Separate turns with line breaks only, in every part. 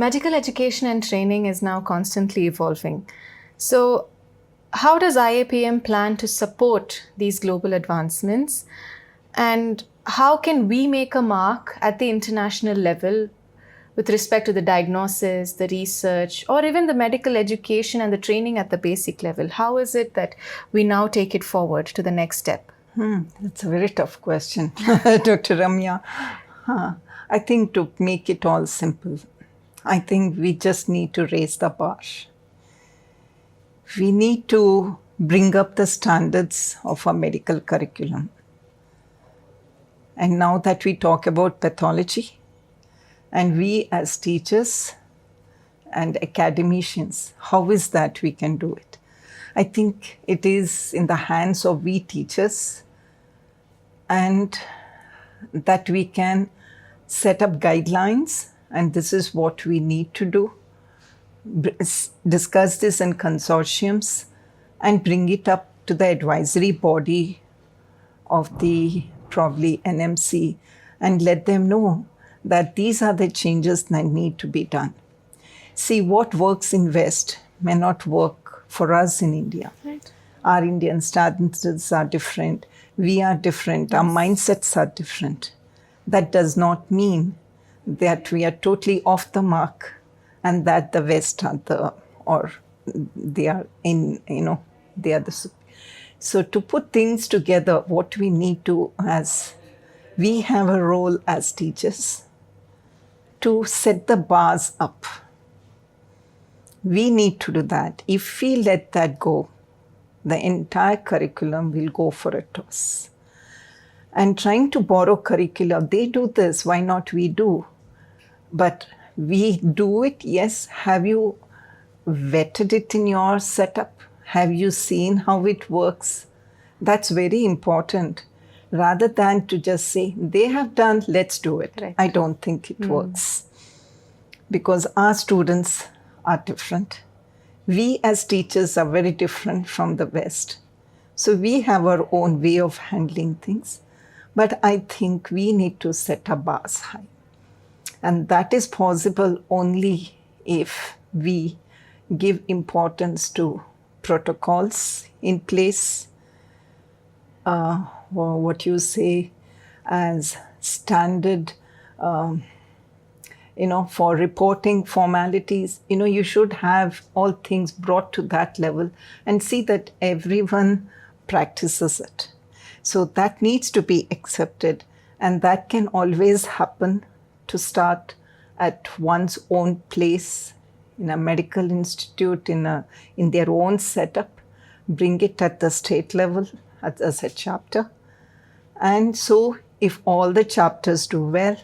Medical education and training is now constantly evolving. So, how does IAPM plan to support these global advancements? And how can we make a mark at the international level with respect to the diagnosis, the research, or even the medical education and the training at the basic level? How is it that we now take it forward to the next step?
That's a very tough question, Dr. Ramya. I think to make it all simple, I think we just need to raise the bar. We need to bring up the standards of our medical curriculum. And now that we talk about pathology, and we as teachers and academicians, how is that we can do it? I think it is in the hands of we teachers, and that we can set up guidelines, and this is what we need to do. Discuss this in consortiums and bring it up to the advisory body of the probably NMC and let them know that these are the changes that need to be done. See, what works in West may not work for us in India.
Right.
Our Indian standards are different. We are different. Yes. Our mindsets are different. That does not mean that we are totally off the mark and that the West are they are the. So to put things together, what we need to, we have a role as teachers to set the bars up. We need to do that. If we let that go, the entire curriculum will go for a toss. And trying to borrow curriculum, they do this, why not we do? But we do it, yes. Have you vetted it in your setup? Have you seen how it works? That's very important. Rather than to just say, they have done, let's do it. Right. I don't think it works. Because our students are different. We as teachers are very different from the West. So we have our own way of handling things. But I think we need to set our bars high. And that is possible only if we give importance to protocols in place, what you say as standard, for reporting formalities. You should have all things brought to that level and see that everyone practices it. So that needs to be accepted, and that can always happen to start at one's own place, in a medical institute, in their own setup, bring it at the state level as a chapter. And so if all the chapters do well,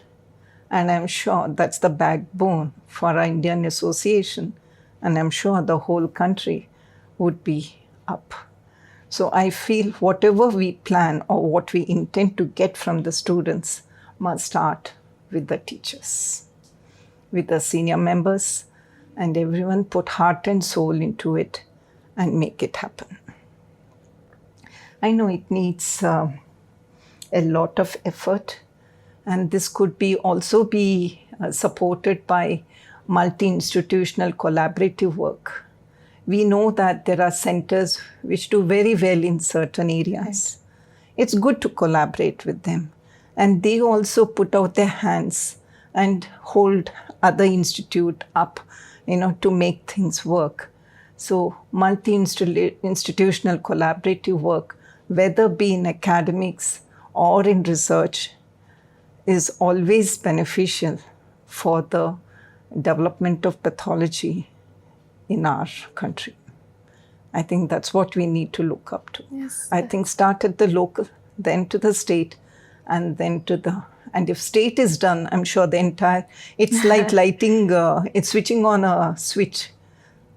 and I'm sure that's the backbone for our Indian association, and I'm sure the whole country would be up. So I feel whatever we plan or what we intend to get from the students must start with the teachers, with the senior members, and everyone put heart and soul into it and make it happen. I know it needs a lot of effort, and this could also be supported by multi-institutional collaborative work. We know that there are centers which do very well in certain areas. Right. It's good to collaborate with them. And they also put out their hands and hold other institute up, to make things work. So multi-institutional collaborative work, whether be in academics or in research, is always beneficial for the development of pathology in our country. I think that's what we need to look up to.
Yes.
I think start at the local, then to the state, and then and if state is done, I'm sure it's like lighting, it's switching on a switch.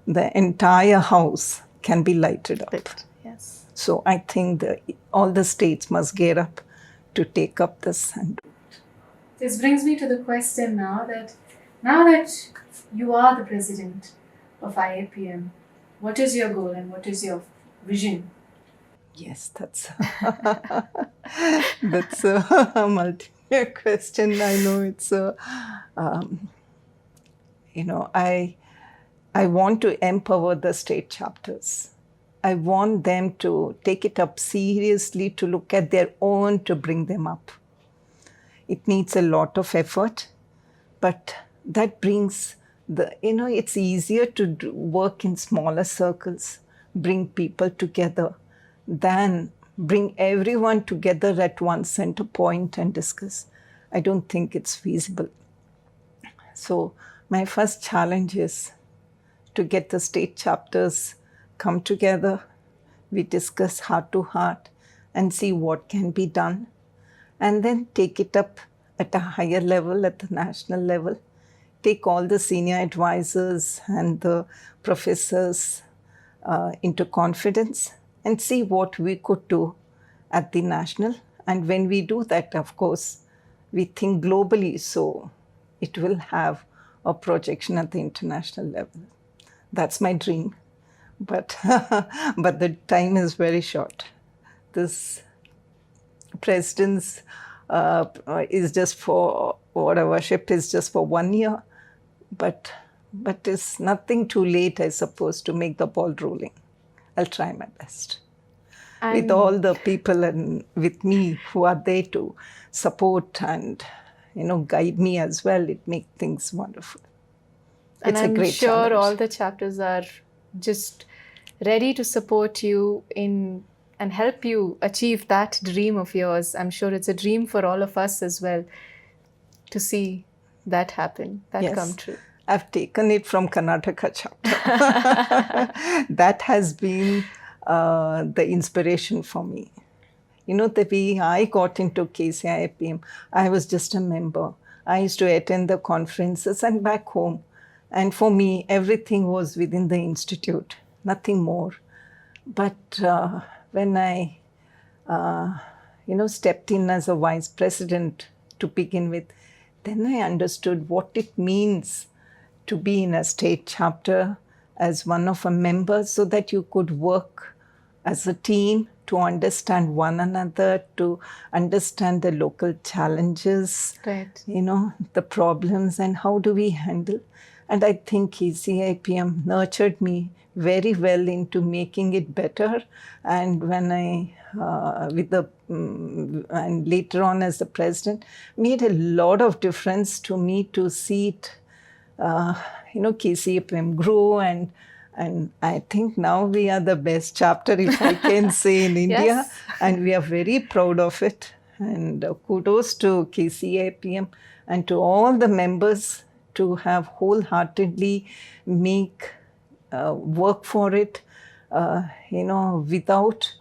The entire house can be lighted up.
Yes.
So I think all the states must gear up to take up this and do it.
This brings me to the question now that you are the president of IAPM, what is your goal and what is your vision?
Yes, that's a multi question. I know I want to empower the state chapters. I want them to take it up seriously, to look at their own, to bring them up. It needs a lot of effort, but that brings it's easier to work in smaller circles, bring people together, than bring everyone together at one center point and discuss. I don't think it's feasible. So my first challenge is to get the state chapters come together. We discuss heart to heart and see what can be done, and then take it up at a higher level, at the national level. Take all the senior advisors and the professors into confidence and see what we could do at the national. And when we do that, of course, we think globally, so it will have a projection at the international level. That's my dream. But, but the time is very short. This president's is just for, whatever-ship is just for 1 year. But it's nothing too late, I suppose, to make the ball rolling. I'll try my best. With all the people and with me who are there to support and guide me as well, it makes things wonderful.
And
it's
I'm
a great
sure
challenge.
all the chapters are just ready to support you in and help you achieve that dream of yours. I'm sure it's a dream for all of us as well to see that happen, that come true.
I've taken it from Karnataka chapter. That has been the inspiration for me. The way I got into KCIAPM, I was just a member. I used to attend the conferences and back home. And for me, everything was within the institute, nothing more. But when I, stepped in as a vice president to begin with, then I understood what it means to be in a state chapter as one of a member, so that you could work as a team to understand one another, to understand the local challenges, the problems, and how do we handle. And I think KCIAPM nurtured me very well into making it better. And when I, and later on as the president, made a lot of difference to me to see it, KCIAPM grow. And I think now we are the best chapter, if I can say, in India.
Yes.
And we are very proud of it. And kudos to KCIAPM and to all the members to have wholeheartedly make work for it, without,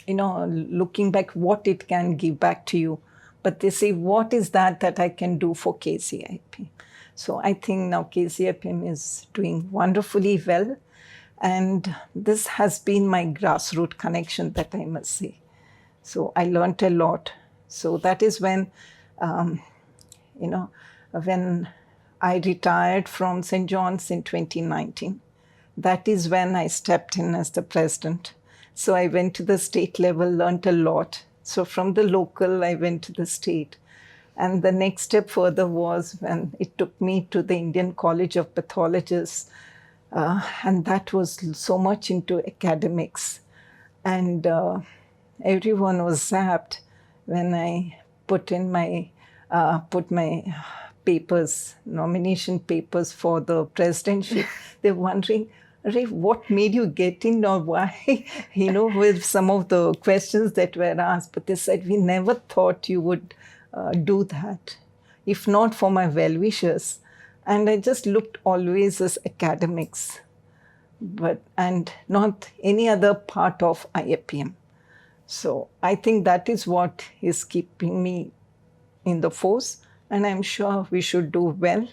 looking back what it can give back to you. But they say, what is that I can do for KCIAPM? So I think now KCIAPM is doing wonderfully well. And this has been my grassroots connection, that I must say. So I learned a lot. So that is when, when I retired from St. John's in 2019. That is when I stepped in as the president. So I went to the state level, learned a lot. So from the local, I went to the state. And the next step further was when it took me to the Indian College of Pathologists. And that was so much into academics. And everyone was zapped when I put in my papers, nomination papers for the presidentship. They're wondering, what made you get in, or why, with some of the questions that were asked. But they said, we never thought you would do that, if not for my well-wishers. And I just looked always as academics, and not any other part of IAPM. So I think that is what is keeping me in the force, and I'm sure we should do well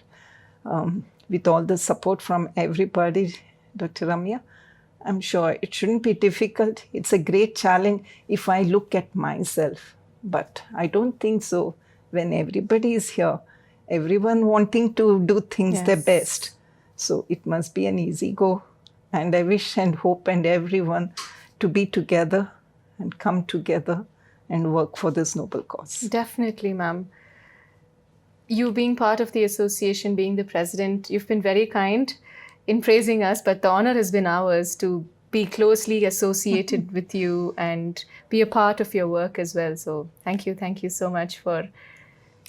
with all the support from everybody, Dr. Ramya. I'm sure it shouldn't be difficult. It's a great challenge if I look at myself, but I don't think so. When everybody is here, everyone wanting to do things their best, so it must be an easy go. And I wish and hope and everyone to be together and come together and work for this noble cause.
Definitely, ma'am. you being part of the association, being the president, you've been very kind in praising us, but the honor has been ours to be closely associated with you and be a part of your work as well. So thank you so much for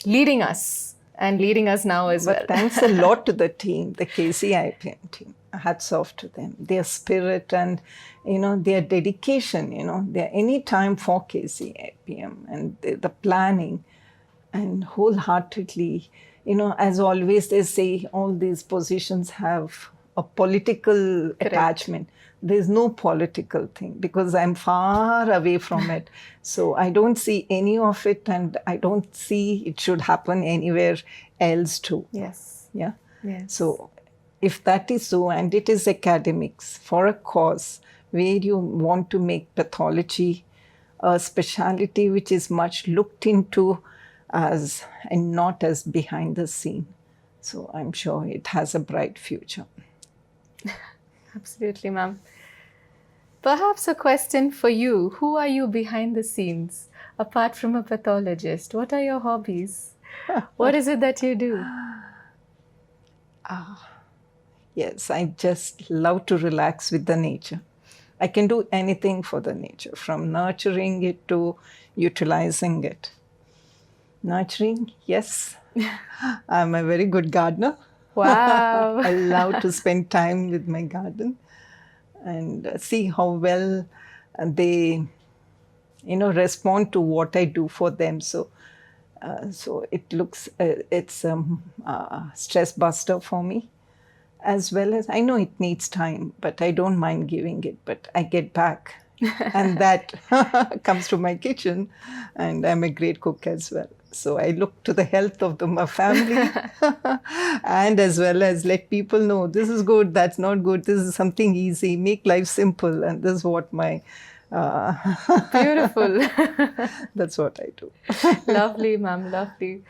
leading us and leading us now as well.
But thanks a lot to the team, the KCIAPM team. Hats off to them. Their spirit and, their dedication, their any time for KCIAPM and the planning and wholeheartedly, as always they say, all these positions have a political attachment. There's no political thing because I'm far away from it. So I don't see any of it, and I don't see it should happen anywhere else too.
Yes.
Yeah.
Yes.
So if that is so, and it is academics for a cause where you want to make pathology a specialty which is much looked into as and not as behind the scene. So I'm sure it has a bright future.
Absolutely, ma'am. Perhaps a question for you. Who are you behind the scenes? Apart from a pathologist, what are your hobbies? What is it that you do?
Yes, I just love to relax with the nature. I can do anything for the nature, from nurturing it to utilizing it. Nurturing, yes. I'm a very good gardener.
Wow.
I love to spend time with my garden and see how well they, respond to what I do for them. So it looks, it's a stress buster for me. As well as, I know it needs time, but I don't mind giving it, but I get back. And that comes to my kitchen, and I'm a great cook as well. So I look to the health of my family and as well as let people know this is good, that's not good, this is something easy, make life simple. And this is what my...
Beautiful.
That's what I do.
Lovely, ma'am, lovely.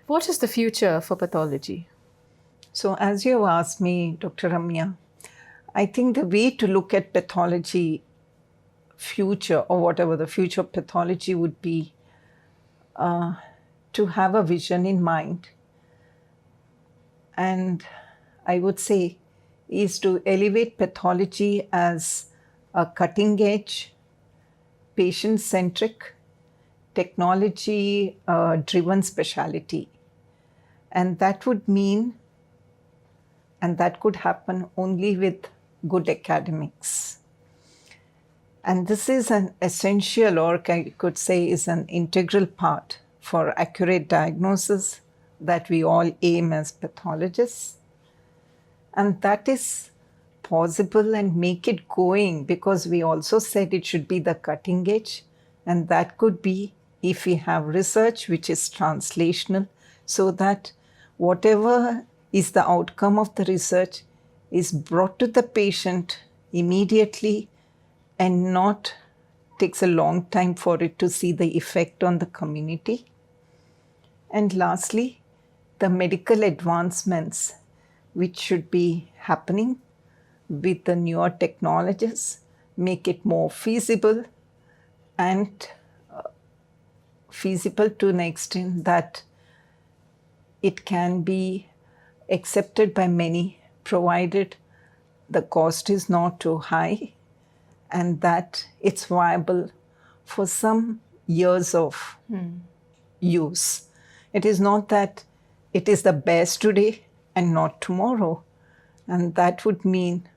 What is the future for pathology?
So as you have asked me, Dr. Ramya, I think the way to look at pathology future or whatever the future of pathology would be to have a vision in mind. And I would say is to elevate pathology as a cutting edge, patient-centric, technology-driven specialty. And that would mean, and that could happen only with good academics. And this is an essential, or I could say is an integral part for accurate diagnosis that we all aim as pathologists. And that is possible and make it going because we also said it should be the cutting edge. And that could be if we have research which is translational, so that whatever is the outcome of the research is brought to the patient immediately and not takes a long time for it to see the effect on the community. And lastly, the medical advancements which should be happening with the newer technologies make it more feasible and feasible to an extent that it can be accepted by many, provided the cost is not too high and that it's viable for some years of use. It is not that it is the best today and not tomorrow. And that would mean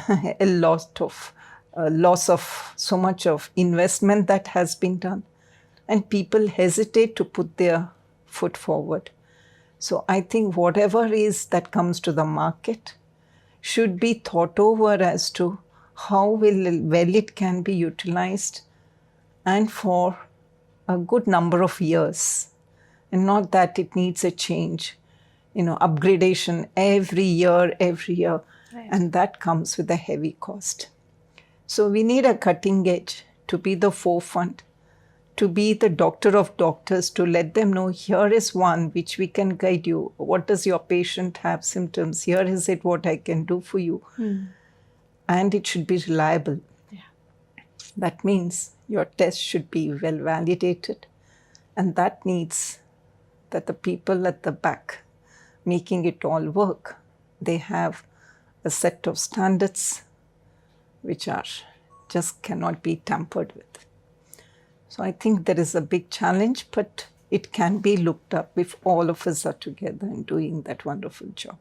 a loss of so much of investment that has been done. And people hesitate to put their foot forward. So I think whatever is that comes to the market should be thought over as to how well it can be utilized and for a good number of years. And not that it needs a change, upgradation every year. Right. And that comes with a heavy cost. So we need a cutting edge to be the forefront, to be the doctor of doctors, to let them know here is one which we can guide you. What does your patient have symptoms? Here is it what I can do for you. And it should be reliable. Yeah. That means your test should be well validated. And that needs that the people at the back making it all work, they have a set of standards which are just cannot be tampered with. So I think there is a big challenge, but it can be looked up if all of us are together and doing that wonderful job.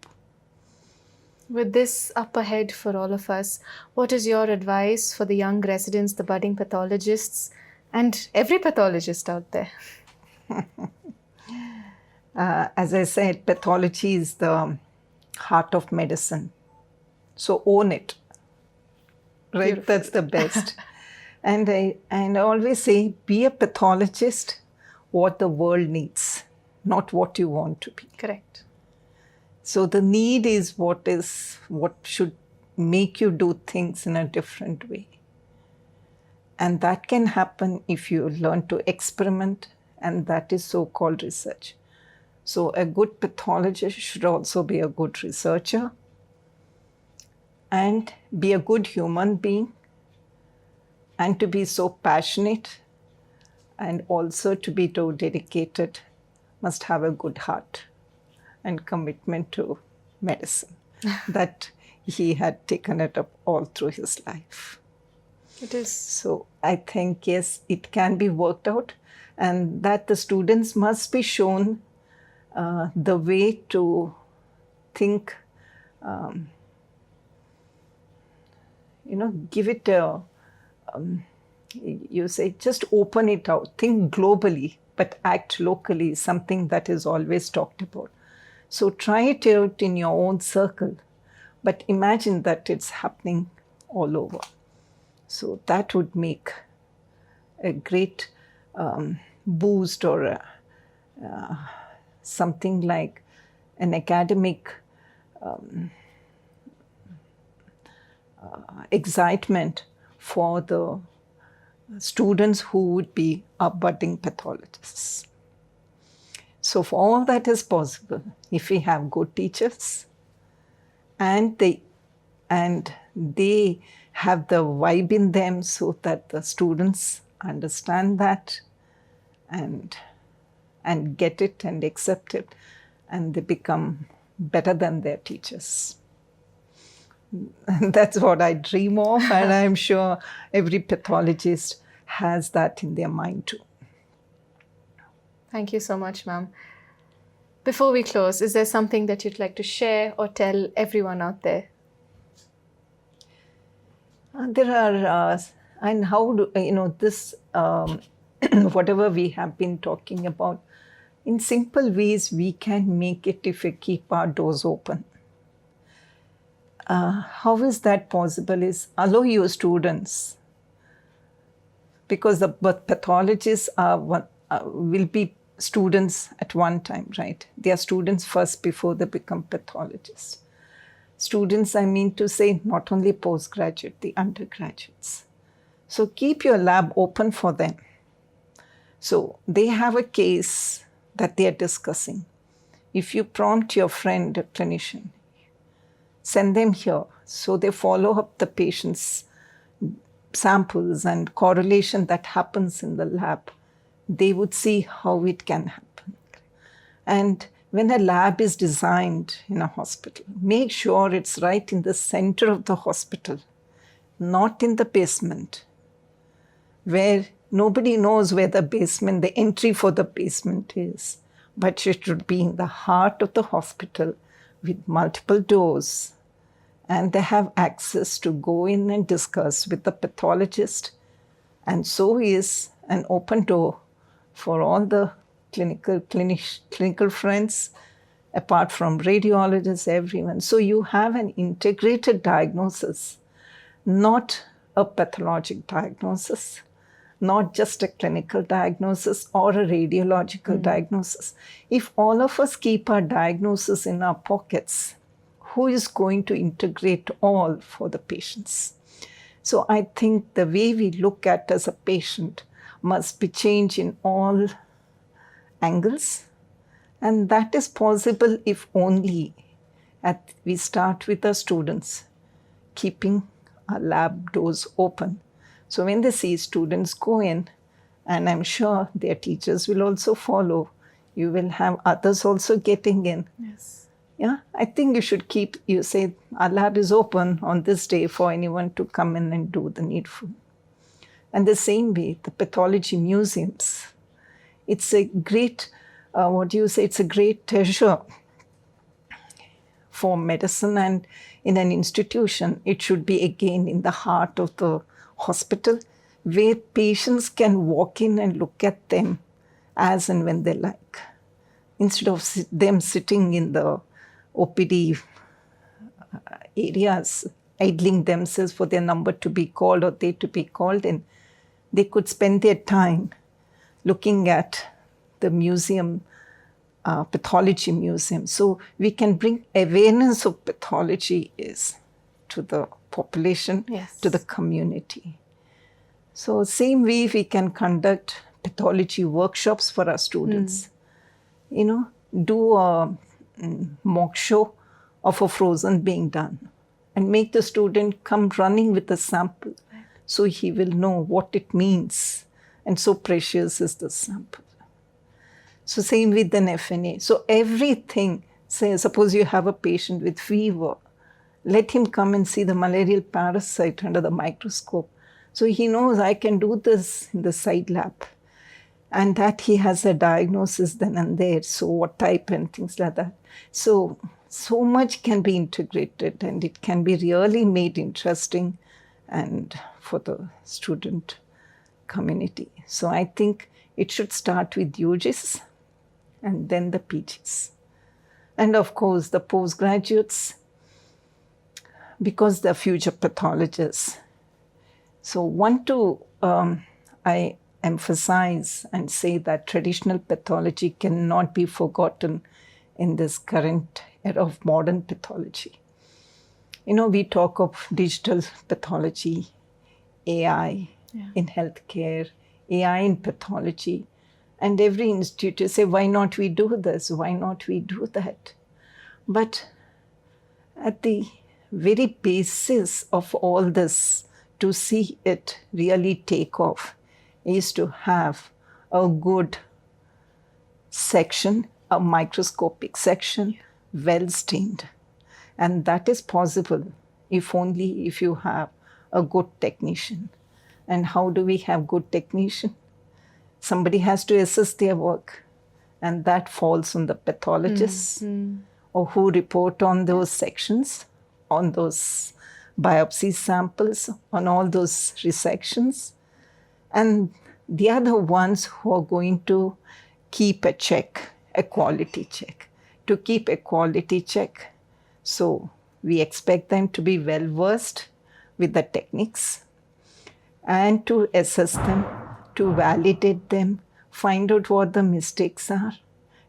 With this up ahead for all of us, what is your advice for the young residents, the budding pathologists, and every pathologist out there?
As I said, pathology is the heart of medicine. So own it. Right?
Beautiful.
That's the best. And I always say, be a pathologist what the world needs, not what you want to be.
Correct.
So the need is what should make you do things in a different way. And that can happen if you learn to experiment, and that is so-called research. So a good pathologist should also be a good researcher and be a good human being, and to be so passionate and also to be so dedicated, must have a good heart and commitment to medicine that he had taken it up all through his life.
It is.
So I think, yes, it can be worked out, and that the students must be shown the way to think, give it a, you say, just open it out, think globally, but act locally is something that is always talked about. So try it out in your own circle, but imagine that it's happening all over. So that would make a great boost, or something like an academic excitement for the students who would be our budding pathologists. So for all that is possible, if we have good teachers and they have the vibe in them, so that the students understand that and get it and accept it, and they become better than their teachers. That's what I dream of, and I'm sure every pathologist has that in their mind too.
Thank you so much, ma'am. Before we close, is there something that you'd like to share or tell everyone out there?
There are, and how do, this, whatever we have been talking about, in simple ways we can make it if we keep our doors open. How is that possible is allow your students, because the pathologists will be students at one time, right? They are students first before they become pathologists. Students, I mean to say, not only postgraduate, the undergraduates. So keep your lab open for them. So they have a case that they are discussing. If you prompt your friend, a clinician, send them here. So they follow up the patient's samples and correlation that happens in the lab. They would see how it can happen. And when a lab is designed in a hospital, make sure it's right in the center of the hospital, not in the basement, where nobody knows where the basement, the entry for the basement is. But it should be in the heart of the hospital with multiple doors. And they have access to go in and discuss with the pathologist. And so is an open door for all the clinical friends, apart from radiologists, everyone. So you have an integrated diagnosis, not a pathologic diagnosis, not just a clinical diagnosis or a radiological diagnosis. If all of us keep our diagnosis in our pockets, who is going to integrate all for the patients? So I think the way we look at as a patient must be changed in all angles. And that is possible if only we start with our students, keeping our lab doors open. So when they see students go in, and I'm sure their teachers will also follow, You will have others also getting in.
Yes.
Yeah, I think you say our lab is open on this day for anyone to come in and do the needful. And the same way, the pathology museums, it's a great, it's a great treasure for medicine, and in an institution, it should be again in the heart of the hospital where patients can walk in and look at them as and when they like, instead of them sitting in the OPD areas, idling themselves for their number to be called or they to be called in. They could spend their time looking at the museum, pathology museum. So we can bring awareness of pathology to the population,
Yes.
to the community. So same way we can conduct pathology workshops for our students. Do a mock show of a frozen being done and make the student come running with a sample, so he will know what it means, and so precious is the sample. So same with an FNA. So everything, say suppose you have a patient with fever, let him come and see the malarial parasite under the microscope. So he knows I can do this in the side lab, and that he has a diagnosis then and there. So what type and things like that. So much can be integrated, and it can be really made interesting and for the student community. So I think it should start with UGs and then the PGs. And of course the postgraduates, because they're future pathologists. So I emphasize and say that traditional pathology cannot be forgotten in this current era of modern pathology. We talk of digital pathology, AI in healthcare, AI in pathology, and every institute say, why not we do this? Why not we do that? But at the very basis of all this, to see it really take off, is to have a good section, a microscopic section, well stained. And that is possible if you have a good technician. And how do we have good technician? Somebody has to assess their work, and that falls on the pathologists or who report on those sections, on those biopsy samples, on all those resections. And they are the ones who are going to keep a check, a quality check. To keep a quality check, so we expect them to be well versed with the techniques and to assess them, to validate them, find out what the mistakes are.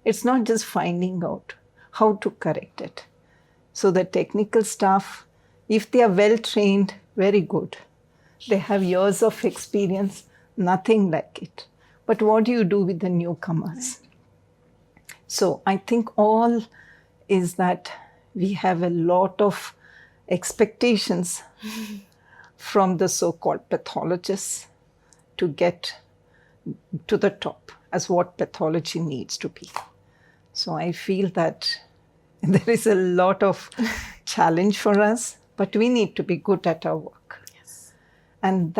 It's not just finding out how to correct it. So the technical staff, if they are well trained, very good. They have years of experience, nothing like it. But what do you do with the newcomers? So I think all is that we have a lot of expectations from the so-called pathologists to get to the top as what pathology needs to be. So I feel that there is a lot of challenge for us, but we need to be good at our work.
Yes.
And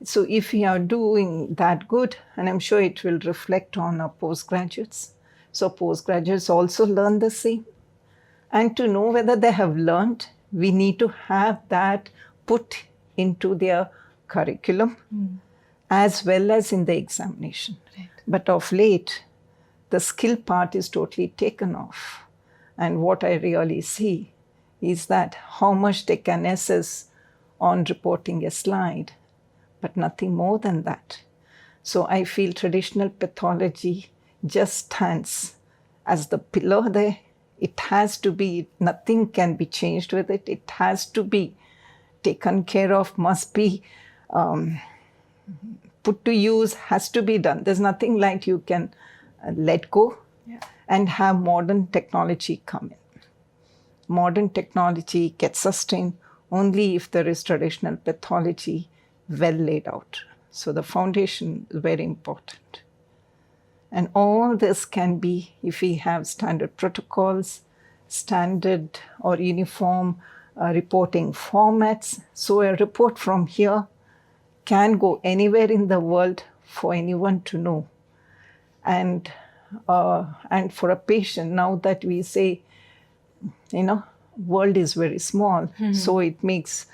so if we are doing that good, and I'm sure it will reflect on our postgraduates. So postgraduates also learn the same. And to know whether they have learned, we need to have that put into their curriculum as well as in the examination.
Right.
But of late, the skill part is totally taken off. And what I really see is that how much they can assess on reporting a slide, but nothing more than that. So I feel traditional pathology just stands as the pillar there. It has to be, nothing can be changed with it. It has to be taken care of, must be put to use, has to be done. There's nothing like you can let go and have modern technology come in. Modern technology gets sustained only if there is traditional pathology well laid out. So the foundation is very important. And all this can be if we have standard protocols, standard or uniform reporting formats. So a report from here can go anywhere in the world for anyone to know. And for a patient, now that we say, world is very small, so it makes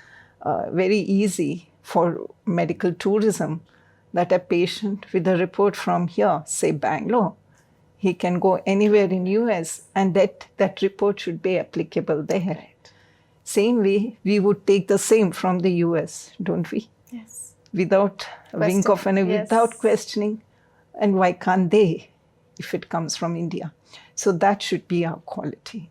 very easy for medical tourism that a patient with a report from here, say Bangalore, he can go anywhere in US and that report should be applicable there.
Right.
Same way, we would take the same from the US, don't we?
Yes.
Without a wink of an eye, without questioning. And why can't they if it comes from India? So that should be our quality.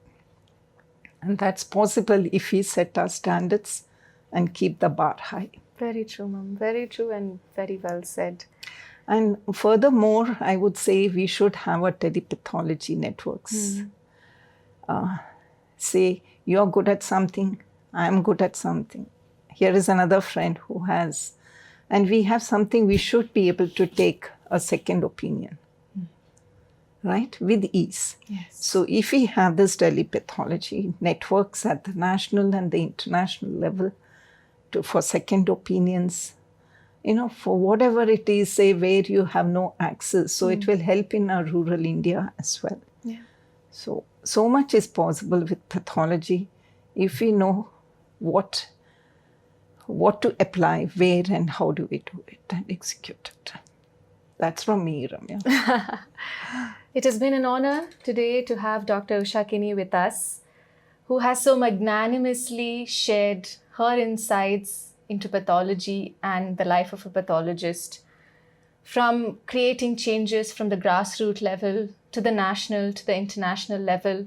And that's possible if we set our standards and keep the bar high.
Very true, ma'am. Very true and very well said.
And furthermore, I would say we should have a telepathology networks. Say, you're good at something, I'm good at something. Here is another friend who has, and we have something, we should be able to take a second opinion, right, with ease.
Yes.
So if we have this telepathology networks at the national and the international level for second opinions, for whatever it is, say, where you have no access. So it will help in our rural India as well.
Yeah.
So much is possible with pathology if we know what to apply, where and how do we do it and execute it. That's from me, Ramya.
It has been an honor today to have Dr. Usha Kini with us, who has so magnanimously shared her insights into pathology and the life of a pathologist, from creating changes from the grassroots level to the national to the international level,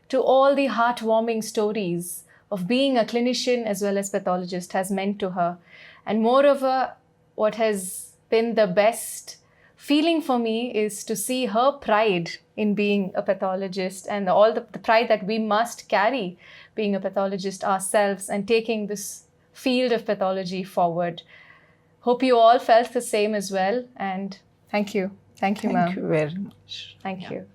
to all the heartwarming stories of being a clinician as well as pathologist has meant to her. And moreover, what has been the best feeling for me is to see her pride in being a pathologist and all the pride that we must carry being a pathologist ourselves and taking this field of pathology forward. Hope you all felt the same as well. And thank you. Thank you, ma'am.
Thank you very much.
Thank you.